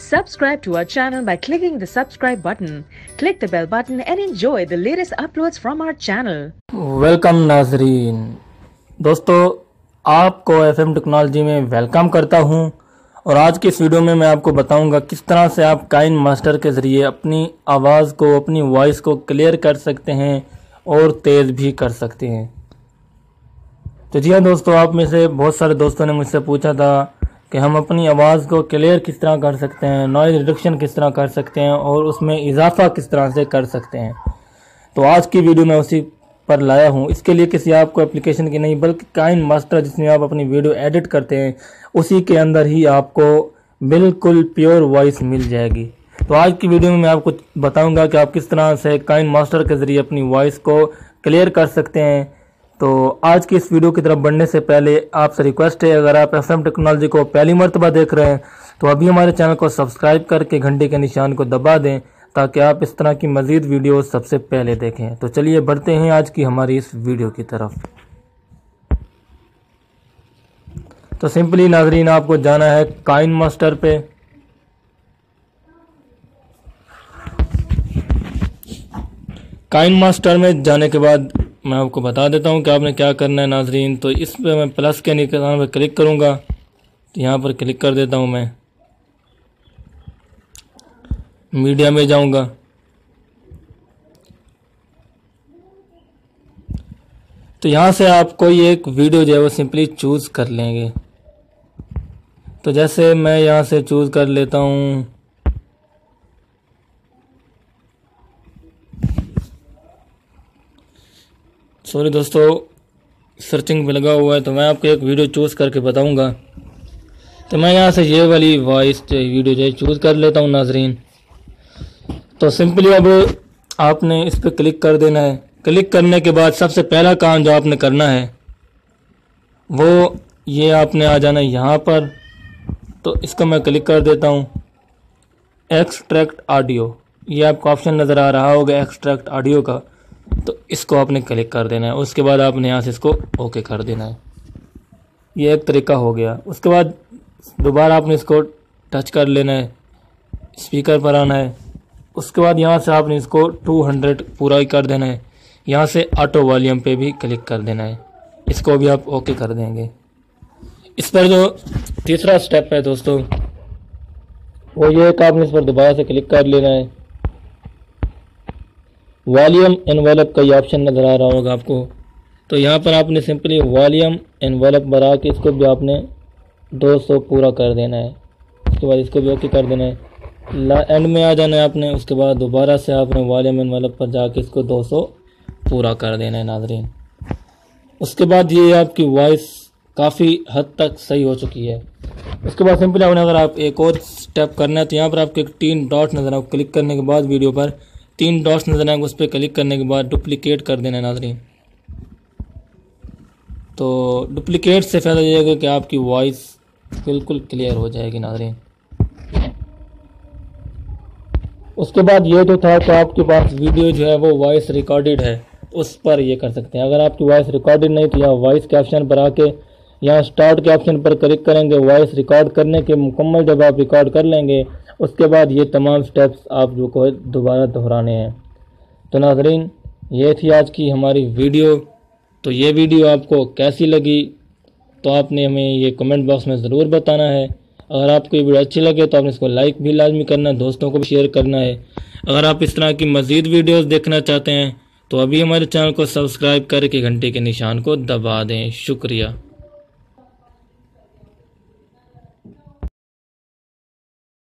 Subscribe to our channel by clicking the subscribe button. Click the bell button and enjoy the latest uploads from our channel. Welcome नाजरीन, दोस्तों आपको FM technology में welcome करता हूं। और आज की इस वीडियो में मैं आपको बताऊंगा किस तरह से आप काइन मास्टर के ज़रिए अपनी आवाज़ को, अपनी वॉइस को क्लियर कर सकते हैं और तेज़ भी कर सकते हैं। तो जी हाँ दोस्तों, आप में से बहुत सारे दोस्तों ने मुझसे पूछा था कि हम अपनी आवाज़ को क्लियर किस तरह कर सकते हैं, नॉइज़ रिडक्शन किस तरह कर सकते हैं और उसमें इजाफा किस तरह से कर सकते हैं। तो आज की वीडियो मैं उसी पर लाया हूँ। इसके लिए किसी आपको एप्लीकेशन की नहीं बल्कि काइन मास्टर जिसमें आप अपनी वीडियो एडिट करते हैं उसी के अंदर ही आपको बिल्कुल प्योर वॉइस मिल जाएगी। तो आज की वीडियो में मैं आपको बताऊंगा कि आप किस तरह से काइन मास्टर के ज़रिए अपनी वॉइस को क्लियर कर सकते हैं। तो आज की इस वीडियो की तरफ बढ़ने से पहले आपसे रिक्वेस्ट है, अगर आप FM टेक्नोलॉजी को पहली मर्तबा देख रहे हैं तो अभी हमारे चैनल को सब्सक्राइब करके घंटे के निशान को दबा दें ताकि आप इस तरह की मज़ीद वीडियो सबसे पहले देखें। तो चलिए बढ़ते हैं आज की हमारी इस वीडियो की तरफ। तो सिंपली नाजरीन आपको जाना है काइन मास्टर पे। काइन मास्टर में जाने के बाद मैं आपको बता देता हूं कि आपने क्या करना है नाजरीन। तो इस पे मैं प्लस के निशान पर क्लिक करूंगा, तो यहाँ पर क्लिक कर देता हूं। मैं मीडिया में जाऊंगा, तो यहाँ से आप कोई एक वीडियो जो है वो सिंपली चूज़ कर लेंगे। तो जैसे मैं यहाँ से चूज़ कर लेता हूँ सॉरी दोस्तों, सर्चिंग पे लगा हुआ है, तो मैं आपको एक वीडियो चूज़ करके बताऊंगा। तो मैं यहाँ से ये वाली वॉइस वीडियो जो है चूज़ कर लेता हूँ नाजरीन। तो सिंपली अब आपने इस पर क्लिक कर देना है। क्लिक करने के बाद सबसे पहला काम जो आपने करना है वो ये आपने आ जाना है यहाँ पर। तो इसको मैं क्लिक कर देता हूँ, एक्सट्रैक्ट ऑडियो, ये आपको ऑप्शन नज़र आ रहा होगा एक्सट्रैक्ट ऑडियो का। तो इसको आपने क्लिक कर देना है। उसके बाद आपने यहाँ से इसको ओके कर देना है। ये एक तरीका हो गया। उसके बाद दोबारा आपने इसको टच कर लेना है, स्पीकर पर आना है। उसके बाद यहाँ से आपने इसको 200 पूरा ही कर देना है। यहाँ से ऑटो वॉल्यूम पे भी क्लिक कर देना है, इसको भी आप ओके कर देंगे। इस पर जो तीसरा स्टेप है दोस्तों वो ये कि आपने इस पर दोबारा से क्लिक कर लेना है। वॉल्यूम एनवेलप का ये ऑप्शन नज़र आ रहा होगा आपको। तो यहाँ पर आपने सिंपली वॉल्यूम एनवेलप बढ़ा के इसको भी आपने 200 पूरा कर देना है। उसके बाद इसको भी ओके कर देना है। एंड में आ जाना है आपने। उसके बाद दोबारा से आपने वॉल्यूम एनवेलप पर जाके इसको 200 पूरा कर देना है नाजरीन। उसके बाद ये आपकी वॉइस काफ़ी हद तक सही हो चुकी है। उसके बाद सिंपली आपने अगर आप एक और स्टेप करना है तो यहाँ पर आपके 3 डॉट नज़र आए। क्लिक करने के बाद वीडियो पर 3 डॉट्स नज़र आएंगे, उस पर क्लिक करने के बाद डुप्लीकेट कर देना है नाजरीन। तो डुप्लीकेट से फ़ायदा ये होगा कि आपकी वॉइस बिल्कुल क्लियर हो जाएगी नाजरीन। उसके बाद ये जो था कि आपके पास वीडियो जो है वो वॉइस रिकॉर्डेड है, उस पर ये कर सकते हैं। अगर आपकी वॉइस रिकॉर्डेड नहीं तो यहाँ वॉइस के ऑप्शन पर आके यहाँ स्टार्ट के ऑप्शन पर क्लिक करेंगे। वॉइस रिकॉर्ड करने के मुकम्मल जब आप रिकॉर्ड कर लेंगे उसके बाद ये तमाम स्टेप्स आप जो को दोबारा दोहराने हैं। तो नाजरीन ये थी आज की हमारी वीडियो। तो ये वीडियो आपको कैसी लगी तो आपने हमें ये कमेंट बॉक्स में ज़रूर बताना है। अगर आपको ये वीडियो अच्छी लगे तो आपने इसको लाइक भी लाजमी करना है, दोस्तों को भी शेयर करना है। अगर आप इस तरह की मज़ीद वीडियोस देखना चाहते हैं तो अभी हमारे चैनल को सब्सक्राइब करके घंटे के निशान को दबा दें। शुक्रिया।